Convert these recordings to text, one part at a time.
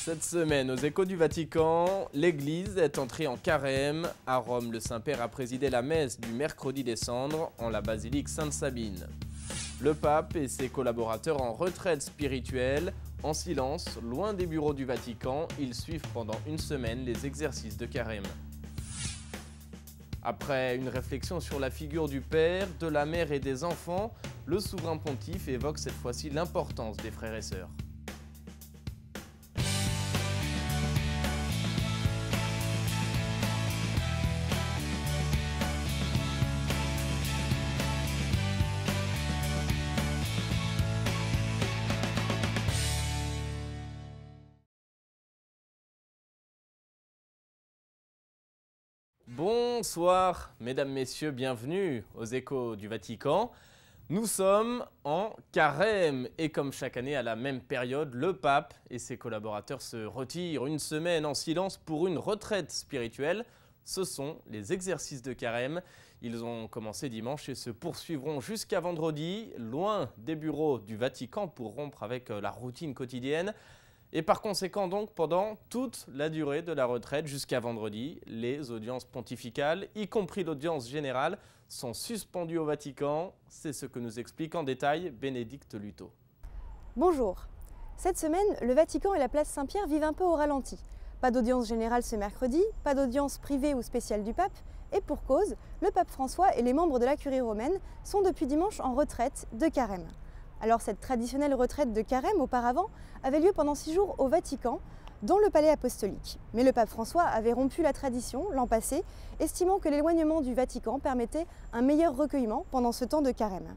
Cette semaine, aux Échos du Vatican, l'Église est entrée en carême. À Rome, le Saint-Père a présidé la messe du mercredi des Cendres en la basilique Sainte-Sabine. Le pape et ses collaborateurs en retraite spirituelle, en silence, loin des bureaux du Vatican, ils suivent pendant une semaine les exercices de carême. Après une réflexion sur la figure du Père, de la Mère et des enfants, le souverain pontife évoque cette fois-ci l'importance des frères et sœurs. Bonsoir, mesdames, messieurs, bienvenue aux Échos du Vatican. Nous sommes en carême et comme chaque année à la même période, le pape et ses collaborateurs se retirent une semaine en silence pour une retraite spirituelle. Ce sont les exercices de carême. Ils ont commencé dimanche et se poursuivront jusqu'à vendredi, loin des bureaux du Vatican pour rompre avec la routine quotidienne. Et par conséquent donc, pendant toute la durée de la retraite jusqu'à vendredi, les audiences pontificales, y compris l'audience générale, sont suspendues au Vatican. C'est ce que nous explique en détail Bénédicte Luto. Bonjour. Cette semaine, le Vatican et la place Saint-Pierre vivent un peu au ralenti. Pas d'audience générale ce mercredi, pas d'audience privée ou spéciale du pape, et pour cause, le pape François et les membres de la Curie romaine sont depuis dimanche en retraite de carême. Alors cette traditionnelle retraite de carême auparavant avait lieu pendant 6 jours au Vatican, dans le palais apostolique. Mais le pape François avait rompu la tradition l'an passé, estimant que l'éloignement du Vatican permettait un meilleur recueillement pendant ce temps de carême.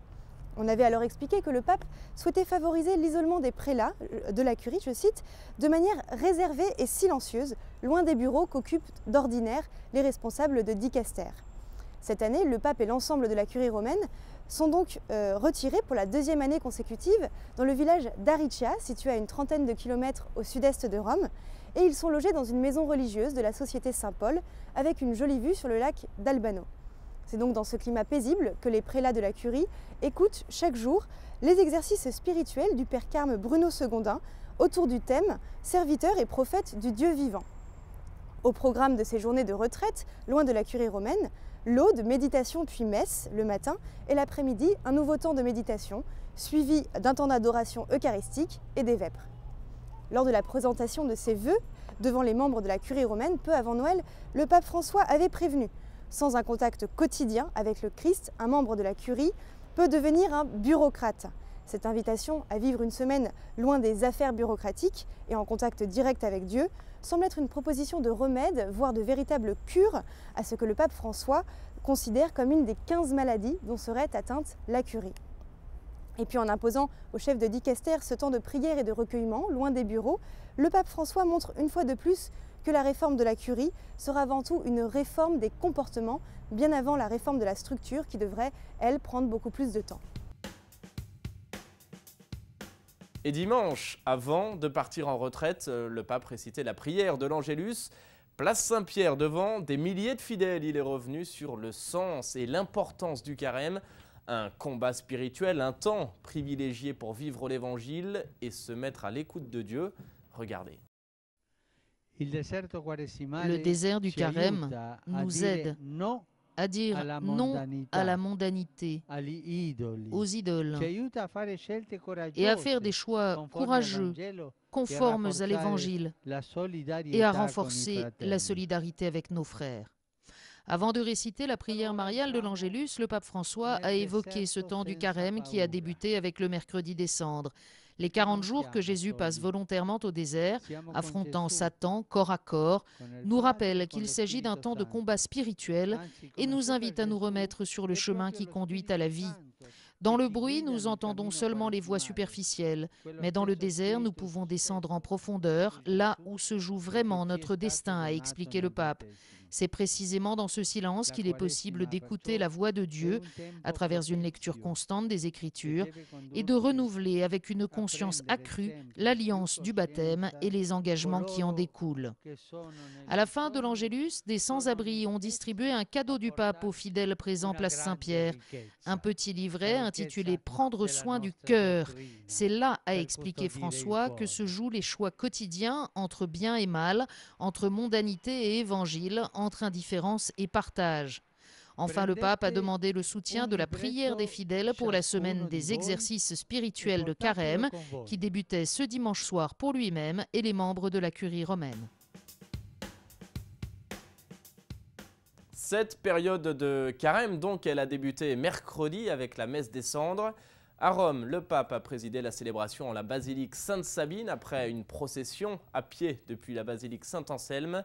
On avait alors expliqué que le pape souhaitait favoriser l'isolement des prélats de la curie, je cite, de manière réservée et silencieuse, loin des bureaux qu'occupent d'ordinaire les responsables de dicastères. Cette année, le pape et l'ensemble de la curie romaine sont donc retirés pour la deuxième année consécutive dans le village d'Aricia, situé à une trentaine de kilomètres au sud-est de Rome, et ils sont logés dans une maison religieuse de la Société Saint-Paul avec une jolie vue sur le lac d'Albano. C'est donc dans ce climat paisible que les prélats de la curie écoutent chaque jour les exercices spirituels du père Carme Bruno Secondin autour du thème « Serviteur et prophète du Dieu vivant ». Au programme de ces journées de retraite, loin de la curie romaine, l'aude, méditation puis messe le matin et l'après-midi, un nouveau temps de méditation suivi d'un temps d'adoration eucharistique et des vêpres. Lors de la présentation de ses vœux devant les membres de la curie romaine, peu avant Noël, le pape François avait prévenu « Sans un contact quotidien avec le Christ, un membre de la curie peut devenir un bureaucrate ». Cette invitation à vivre une semaine loin des affaires bureaucratiques et en contact direct avec Dieu semble être une proposition de remède, voire de véritable cure à ce que le pape François considère comme une des 15 maladies dont serait atteinte la curie. Et puis en imposant au chef de dicastère ce temps de prière et de recueillement, loin des bureaux, le pape François montre une fois de plus que la réforme de la curie sera avant tout une réforme des comportements, bien avant la réforme de la structure qui devrait, elle, prendre beaucoup plus de temps. Et dimanche, avant de partir en retraite, le pape récitait la prière de l'Angélus. Place Saint-Pierre, devant des milliers de fidèles, il est revenu sur le sens et l'importance du carême. Un combat spirituel, un temps privilégié pour vivre l'Évangile et se mettre à l'écoute de Dieu. Regardez. Le désert du carême nous aide à dire non à la mondanité, aux idoles, et à faire des choix courageux, conformes à l'Évangile, et à renforcer la solidarité avec nos frères. Avant de réciter la prière mariale de l'Angélus, le pape François a évoqué ce temps du carême qui a débuté avec le mercredi des Cendres. Les 40 jours que Jésus passe volontairement au désert, affrontant Satan corps à corps, nous rappellent qu'il s'agit d'un temps de combat spirituel et nous invite à nous remettre sur le chemin qui conduit à la vie. Dans le bruit, nous entendons seulement les voix superficielles, mais dans le désert, nous pouvons descendre en profondeur, là où se joue vraiment notre destin, a expliqué le pape. C'est précisément dans ce silence qu'il est possible d'écouter la voix de Dieu à travers une lecture constante des Écritures et de renouveler avec une conscience accrue l'alliance du baptême et les engagements qui en découlent. À la fin de l'Angélus, des sans-abri ont distribué un cadeau du pape aux fidèles présents place Saint-Pierre, un petit livret intitulé « Prendre soin du cœur ». C'est là, a expliqué François, que se jouent les choix quotidiens entre bien et mal, entre mondanité et évangile, entre indifférence et partage. Enfin, le pape a demandé le soutien de la prière des fidèles pour la semaine des exercices spirituels de Carême, qui débutait ce dimanche soir pour lui-même et les membres de la curie romaine. Cette période de Carême, donc, elle a débuté mercredi avec la messe des cendres. À Rome, le pape a présidé la célébration en la basilique Sainte-Sabine après une procession à pied depuis la basilique Saint-Anselme.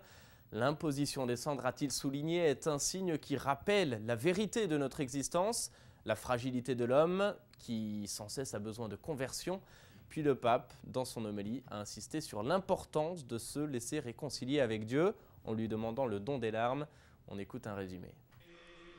L'imposition des cendres, a-t-il souligné, est un signe qui rappelle la vérité de notre existence, la fragilité de l'homme qui sans cesse a besoin de conversion. Puis le pape, dans son homélie, a insisté sur l'importance de se laisser réconcilier avec Dieu en lui demandant le don des larmes. On écoute un résumé.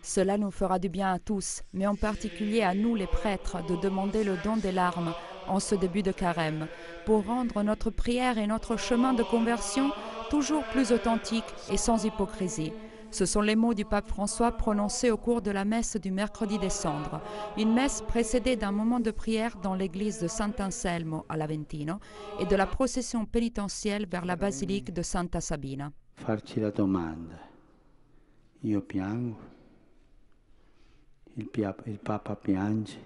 Cela nous fera du bien à tous, mais en particulier à nous les prêtres, de demander le don des larmes en ce début de carême, pour rendre notre prière et notre chemin de conversion toujours plus authentiques et sans hypocrisie. Ce sont les mots du pape François prononcés au cours de la messe du mercredi des cendres, une messe précédée d'un moment de prière dans l'église de Sant'Anselmo à l'Aventino et de la procession pénitentielle vers la basilique de Santa Sabina. Farci la domanda. Io piango. Il Papa piange.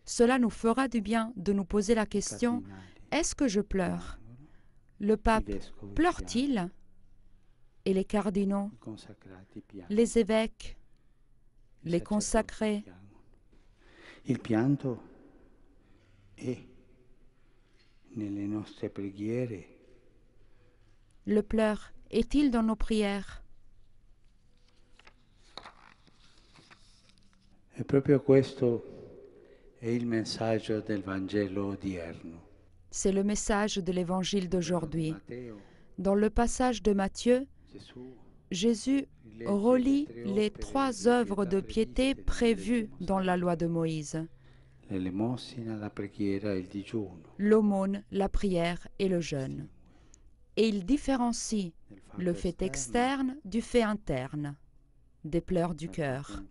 Cela nous fera du bien de nous poser la question, est-ce que je pleure? Le pape pleure-t-il? Et les cardinaux, les évêques, les consacrés? Il pianto è nelle nostre preghiere. Le pleur est-il dans nos prières? E proprio questo è il messaggio del Vangelo odierno. C'est le message de l'évangile d'aujourd'hui. Dans le passage de Matthieu, Jésus relie les 3 œuvres de piété prévues dans la loi de Moïse: l'aumône, la prière et le jeûne. Et il différencie le fait externe du fait interne, des pleurs du cœur.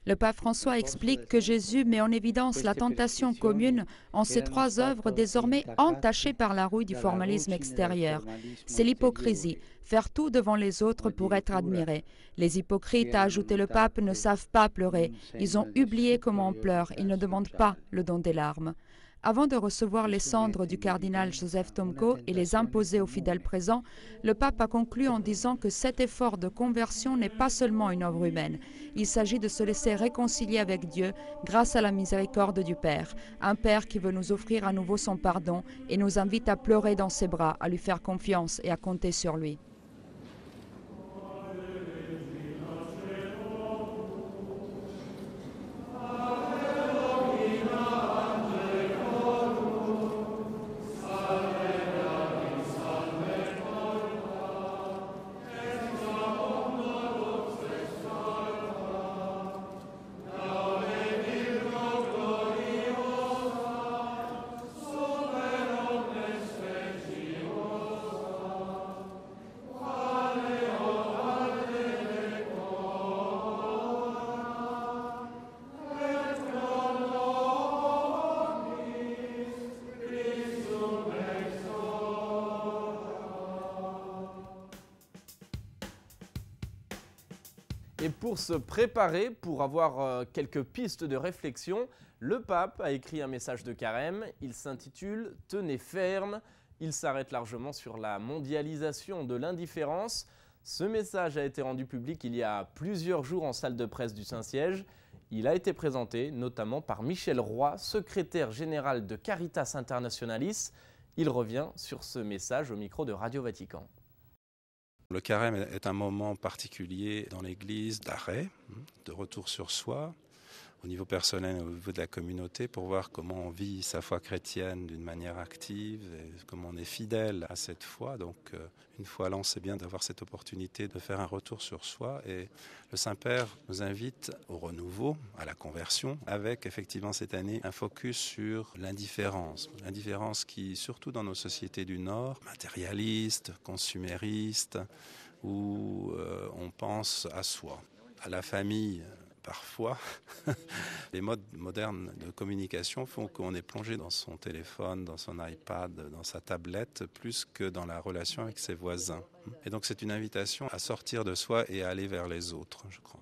Le pape François explique que Jésus met en évidence la tentation commune en ces 3 œuvres désormais entachées par la rouille du formalisme extérieur. C'est l'hypocrisie, faire tout devant les autres pour être admiré. Les hypocrites, a ajouté le pape, ne savent pas pleurer. Ils ont oublié comment on pleure, ils ne demandent pas le don des larmes. Avant de recevoir les cendres du cardinal Joseph Tomko et les imposer aux fidèles présents, le pape a conclu en disant que cet effort de conversion n'est pas seulement une œuvre humaine. Il s'agit de se laisser réconcilier avec Dieu grâce à la miséricorde du Père. Un Père qui veut nous offrir à nouveau son pardon et nous invite à pleurer dans ses bras, à lui faire confiance et à compter sur lui. Et pour se préparer, pour avoir quelques pistes de réflexion, le pape a écrit un message de carême. Il s'intitule « Tenez ferme ». Il s'arrête largement sur la mondialisation de l'indifférence. Ce message a été rendu public il y a plusieurs jours en salle de presse du Saint-Siège. Il a été présenté notamment par Michel Roy, secrétaire général de Caritas Internationalis. Il revient sur ce message au micro de Radio Vatican. Le carême est un moment particulier dans l'Église d'arrêt, de retour sur soi, au niveau personnel et au niveau de la communauté pour voir comment on vit sa foi chrétienne d'une manière active et comment on est fidèle à cette foi. Donc une fois à l'an, c'est bien d'avoir cette opportunité de faire un retour sur soi et le Saint-Père nous invite au renouveau, à la conversion, avec effectivement cette année un focus sur l'indifférence. L'indifférence qui, surtout dans nos sociétés du Nord, matérialistes, consuméristes, où on pense à soi, à la famille. Parfois, les modes modernes de communication font qu'on est plongé dans son téléphone, dans son iPad, dans sa tablette, plus que dans la relation avec ses voisins. Et donc c'est une invitation à sortir de soi et à aller vers les autres, je crois.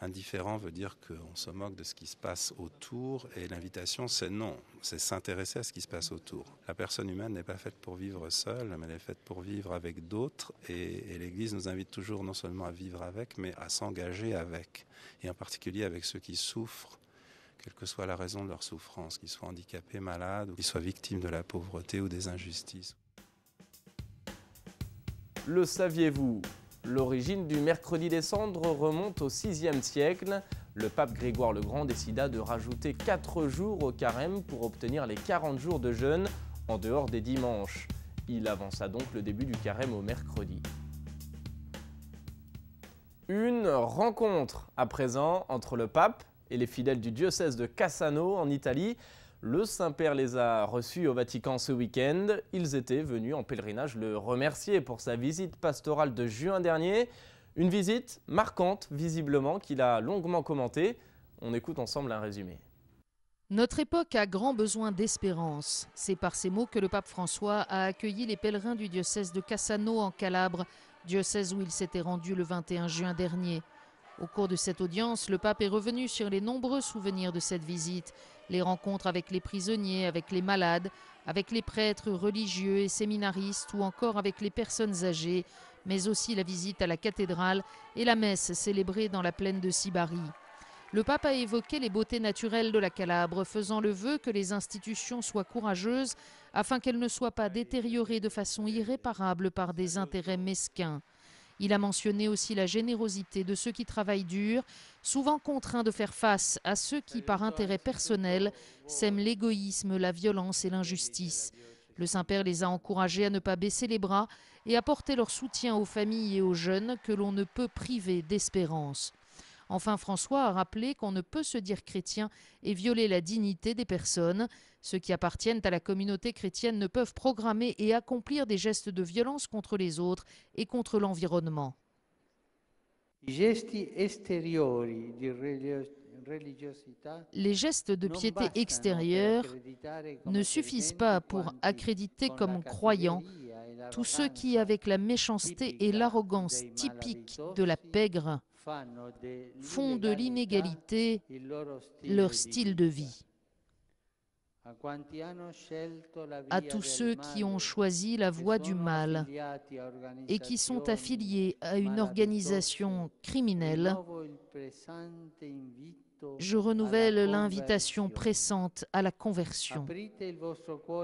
Indifférent veut dire qu'on se moque de ce qui se passe autour et l'invitation c'est non, c'est s'intéresser à ce qui se passe autour. La personne humaine n'est pas faite pour vivre seule, mais elle est faite pour vivre avec d'autres et l'Église nous invite toujours non seulement à vivre avec, mais à s'engager avec, et en particulier avec ceux qui souffrent, quelle que soit la raison de leur souffrance, qu'ils soient handicapés, malades, ou qu'ils soient victimes de la pauvreté ou des injustices. Le saviez-vous ? L'origine du mercredi des cendres remonte au VIe siècle. Le pape Grégoire le Grand décida de rajouter 4 jours au carême pour obtenir les 40 jours de jeûne en dehors des dimanches. Il avança donc le début du carême au mercredi. Une rencontre à présent entre le pape et les fidèles du diocèse de Cassano en Italie. Le Saint-Père les a reçus au Vatican ce week-end. Ils étaient venus en pèlerinage le remercier pour sa visite pastorale de juin dernier. Une visite marquante, visiblement, qu'il a longuement commentée. On écoute ensemble un résumé. Notre époque a grand besoin d'espérance. C'est par ces mots que le pape François a accueilli les pèlerins du diocèse de Cassano en Calabre, diocèse où il s'était rendu le 21 juin dernier. Au cours de cette audience, le pape est revenu sur les nombreux souvenirs de cette visite, les rencontres avec les prisonniers, avec les malades, avec les prêtres religieux et séminaristes ou encore avec les personnes âgées, mais aussi la visite à la cathédrale et la messe célébrée dans la plaine de Sibari. Le pape a évoqué les beautés naturelles de la Calabre, faisant le vœu que les institutions soient courageuses afin qu'elles ne soient pas détériorées de façon irréparable par des intérêts mesquins. Il a mentionné aussi la générosité de ceux qui travaillent dur, souvent contraints de faire face à ceux qui, par intérêt personnel, sèment l'égoïsme, la violence et l'injustice. Le Saint-Père les a encouragés à ne pas baisser les bras et à porter leur soutien aux familles et aux jeunes que l'on ne peut priver d'espérance. Enfin, François a rappelé qu'on ne peut se dire chrétien et violer la dignité des personnes. Ceux qui appartiennent à la communauté chrétienne ne peuvent programmer et accomplir des gestes de violence contre les autres et contre l'environnement. Les gestes de piété extérieure ne suffisent pas pour accréditer comme croyants tous ceux qui, avec la méchanceté et l'arrogance typique de la pègre, font de l'inégalité leur style de vie. À tous ceux qui ont choisi la voie du mal et qui sont affiliés à une organisation criminelle, je renouvelle l'invitation pressante à la conversion.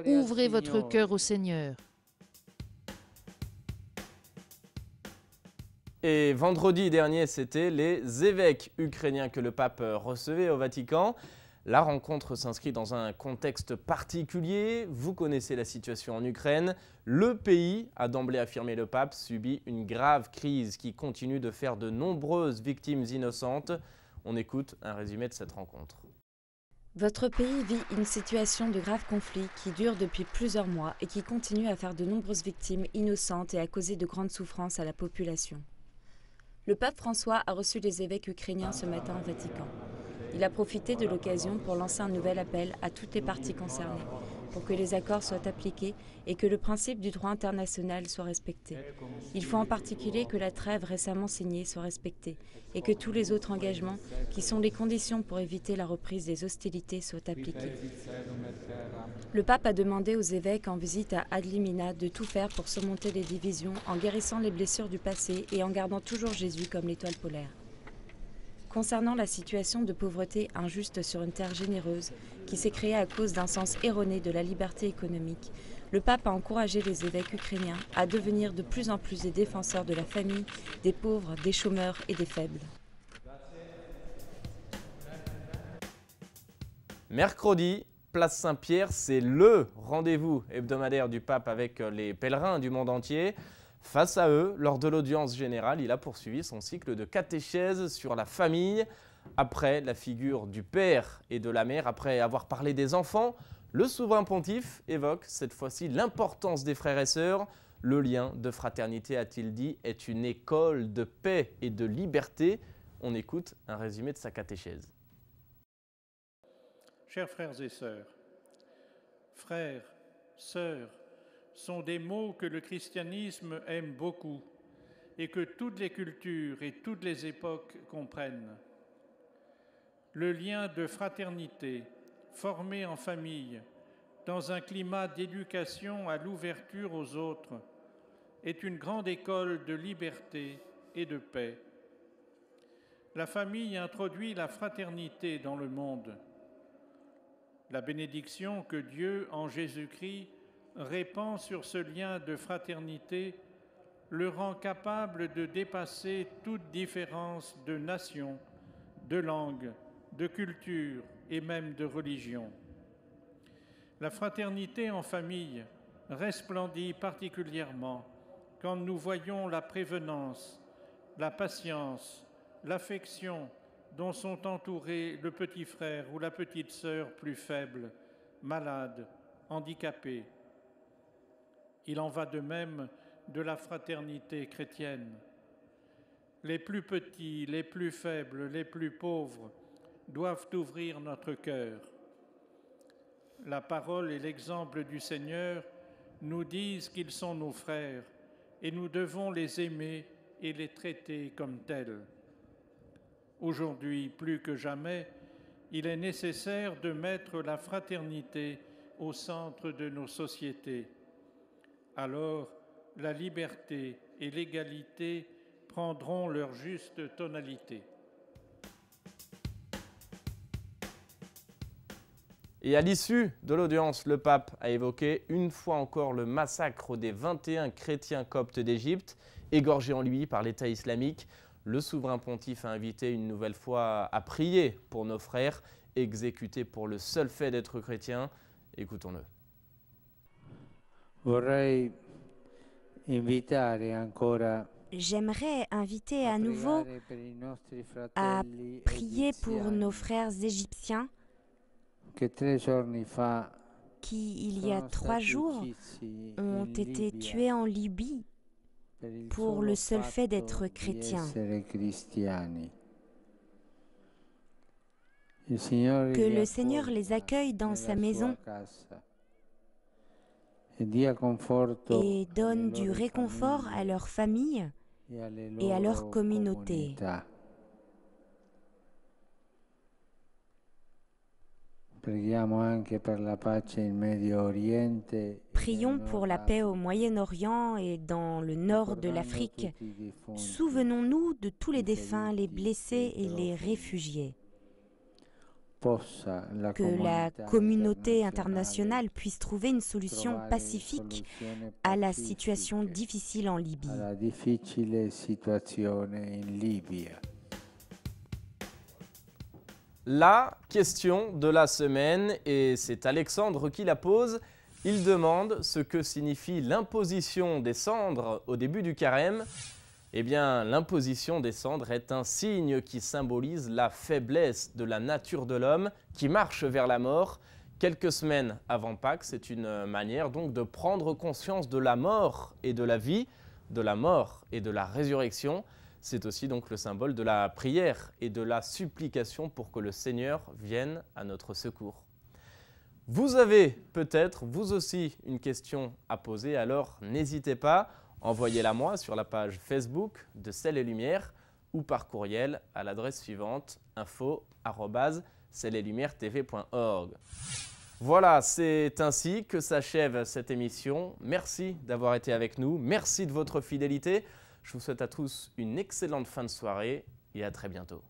Ouvrez votre cœur au Seigneur. Et vendredi dernier, c'était les évêques ukrainiens que le pape recevait au Vatican. La rencontre s'inscrit dans un contexte particulier. Vous connaissez la situation en Ukraine. Le pays, a d'emblée affirmé le pape, subit une grave crise qui continue de faire de nombreuses victimes innocentes. On écoute un résumé de cette rencontre. Votre pays vit une situation de grave conflit qui dure depuis plusieurs mois et qui continue à faire de nombreuses victimes innocentes et à causer de grandes souffrances à la population. Le pape François a reçu les évêques ukrainiens ce matin au Vatican. Il a profité de l'occasion pour lancer un nouvel appel à toutes les parties concernées, pour que les accords soient appliqués et que le principe du droit international soit respecté. Il faut en particulier que la trêve récemment signée soit respectée et que tous les autres engagements, qui sont les conditions pour éviter la reprise des hostilités, soient appliqués. Le pape a demandé aux évêques en visite à Adlimina de tout faire pour surmonter les divisions en guérissant les blessures du passé et en gardant toujours Jésus comme l'étoile polaire. Concernant la situation de pauvreté injuste sur une terre généreuse qui s'est créée à cause d'un sens erroné de la liberté économique, le pape a encouragé les évêques ukrainiens à devenir de plus en plus des défenseurs de la famille, des pauvres, des chômeurs et des faibles. Mercredi, place Saint-Pierre, c'est le rendez-vous hebdomadaire du pape avec les pèlerins du monde entier. Face à eux, lors de l'audience générale, il a poursuivi son cycle de catéchèse sur la famille. Après la figure du père et de la mère, après avoir parlé des enfants, le souverain pontife évoque cette fois-ci l'importance des frères et sœurs. Le lien de fraternité, a-t-il dit, est une école de paix et de liberté. On écoute un résumé de sa catéchèse. Chers frères et sœurs, frères, sœurs, sont des mots que le christianisme aime beaucoup et que toutes les cultures et toutes les époques comprennent. Le lien de fraternité, formé en famille, dans un climat d'éducation à l'ouverture aux autres, est une grande école de liberté et de paix. La famille introduit la fraternité dans le monde. La bénédiction que Dieu, en Jésus-Christ, répand sur ce lien de fraternité le rend capable de dépasser toute différence de nation, de langue, de culture et même de religion. La fraternité en famille resplendit particulièrement quand nous voyons la prévenance, la patience, l'affection dont sont entourés le petit frère ou la petite sœur plus faible, malade, handicapé. Il en va de même de la fraternité chrétienne. Les plus petits, les plus faibles, les plus pauvres doivent ouvrir notre cœur. La parole et l'exemple du Seigneur nous disent qu'ils sont nos frères et nous devons les aimer et les traiter comme tels. Aujourd'hui, plus que jamais, il est nécessaire de mettre la fraternité au centre de nos sociétés. Alors, la liberté et l'égalité prendront leur juste tonalité. Et à l'issue de l'audience, le pape a évoqué une fois encore le massacre des 21 chrétiens coptes d'Égypte, égorgés en Libye par l'État islamique. Le souverain pontife a invité une nouvelle fois à prier pour nos frères, exécutés pour le seul fait d'être chrétiens. Écoutons-le. J'aimerais inviter à nouveau à prier pour nos frères égyptiens qui, il y a 3 jours, ont été tués en Libye pour le seul fait d'être chrétiens. Que le Seigneur les accueille dans sa maison et donne du réconfort à leur famille et à leur communauté. Prions pour la paix au Moyen-Orient et dans le nord de l'Afrique. Souvenons-nous de tous les défunts, les blessés et les réfugiés. Que la communauté internationale puisse trouver une solution pacifique à la situation difficile en Libye. La question de la semaine, et c'est Alexandre qui la pose. Il demande ce que signifie l'imposition des cendres au début du carême. Eh bien, l'imposition des cendres est un signe qui symbolise la faiblesse de la nature de l'homme qui marche vers la mort. Quelques semaines avant Pâques, c'est une manière donc de prendre conscience de la mort et de la vie, de la mort et de la résurrection. C'est aussi donc le symbole de la prière et de la supplication pour que le Seigneur vienne à notre secours. Vous avez peut-être, vous aussi, une question à poser, alors n'hésitez pas, envoyez-la moi sur la page Facebook de Sel et Lumière ou par courriel à l'adresse suivante info@celletlumière-tv.org. Voilà, c'est ainsi que s'achève cette émission. Merci d'avoir été avec nous, merci de votre fidélité. Je vous souhaite à tous une excellente fin de soirée et à très bientôt.